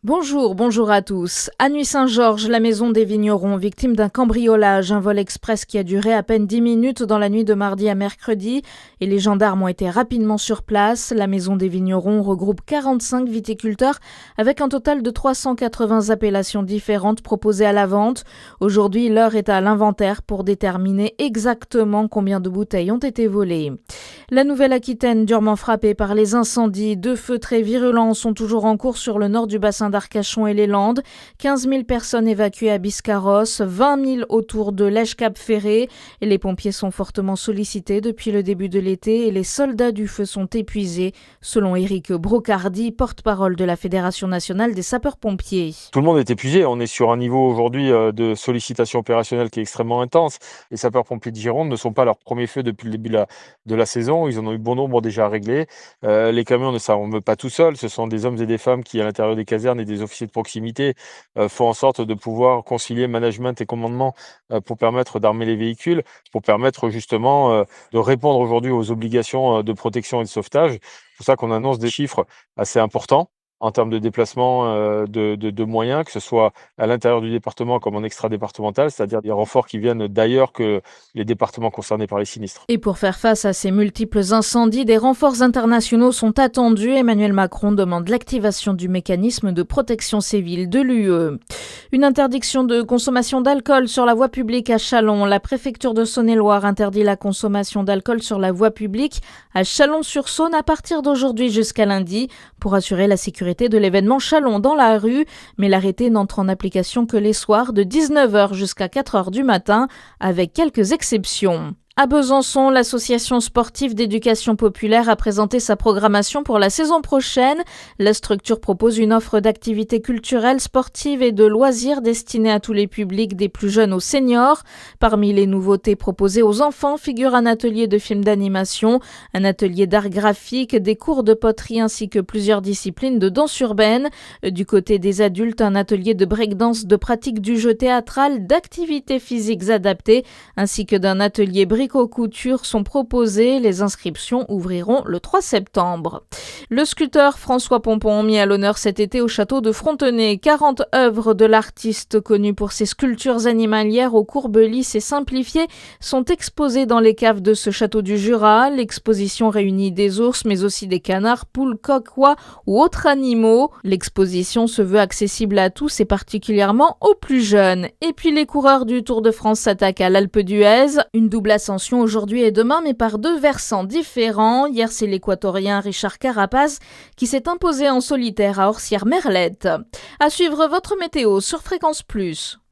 Bonjour à tous. À Nuit-Saint-Georges, la maison des vignerons, victime d'un cambriolage, un vol express qui a duré à peine 10 minutes dans la nuit de mardi à mercredi et les gendarmes ont été rapidement sur place. La maison des vignerons regroupe 45 viticulteurs avec un total de 380 appellations différentes proposées à la vente. Aujourd'hui, l'heure est à l'inventaire pour déterminer exactement combien de bouteilles ont été volées. La Nouvelle-Aquitaine, durement frappée par les incendies, 2 feux très virulents sont toujours en cours sur le nord du bassin d'Arcachon et les Landes. 15 000 personnes évacuées à Biscarrosse, 20 000 autour de Lèche-Cap-Ferré. Et les pompiers sont fortement sollicités depuis le début de l'été et les soldats du feu sont épuisés, selon Éric Brocardi, porte-parole de la Fédération nationale des sapeurs-pompiers. Tout le monde est épuisé. On est sur un niveau aujourd'hui de sollicitation opérationnelle qui est extrêmement intense. Les sapeurs-pompiers de Gironde ne sont pas à leur premier feu depuis le début de la saison. Ils en ont eu bon nombre déjà à régler. Les camions ne s'arment pas tout seuls. Ce sont des hommes et des femmes qui, à l'intérieur des casernes et des officiers de proximité, font en sorte de pouvoir concilier management et commandement pour permettre d'armer les véhicules, pour permettre justement de répondre aujourd'hui aux obligations de protection et de sauvetage. C'est pour ça qu'on annonce des chiffres assez importants en termes de déplacement de moyens, que ce soit à l'intérieur du département comme en extra-départemental, c'est-à-dire des renforts qui viennent d'ailleurs que les départements concernés par les sinistres. Et pour faire face à ces multiples incendies, des renforts internationaux sont attendus. Emmanuel Macron demande l'activation du mécanisme de protection civile de l'UE. Une interdiction de consommation d'alcool sur la voie publique à Châlons. La préfecture de Saône-et-Loire interdit la consommation d'alcool sur la voie publique à Chalon-sur-Saône à partir d'aujourd'hui jusqu'à lundi pour assurer la sécurité de l'événement Châlons dans la rue. Mais l'arrêté n'entre en application que les soirs de 19h jusqu'à 4h du matin avec quelques exceptions. À Besançon, l'association sportive d'éducation populaire a présenté sa programmation pour la saison prochaine. La structure propose une offre d'activités culturelles, sportives et de loisirs destinée à tous les publics, des plus jeunes aux seniors. Parmi les nouveautés proposées aux enfants figurent un atelier de films d'animation, un atelier d'art graphique, des cours de poterie ainsi que plusieurs disciplines de danse urbaine. Du côté des adultes, un atelier de breakdance, de pratique du jeu théâtral, d'activités physiques adaptées ainsi que d'un atelier brico-couture sont proposés. Les inscriptions ouvriront le 3 septembre. Le sculpteur François Pompon mis à l'honneur cet été au château de Frontenay. 40 œuvres de l'artiste connu pour ses sculptures animalières aux courbes lisses et simplifiées sont exposées dans les caves de ce château du Jura. L'exposition réunit des ours mais aussi des canards, poules, coqs, oies ou autres animaux. L'exposition se veut accessible à tous et particulièrement aux plus jeunes. Et puis les coureurs du Tour de France s'attaquent à l'Alpe d'Huez. Une double ascension aujourd'hui et demain, mais par 2 versants différents. Hier, c'est l'équatorien Richard Carapaz qui s'est imposé en solitaire à Orsières-Merlette. À suivre votre météo sur Fréquence Plus.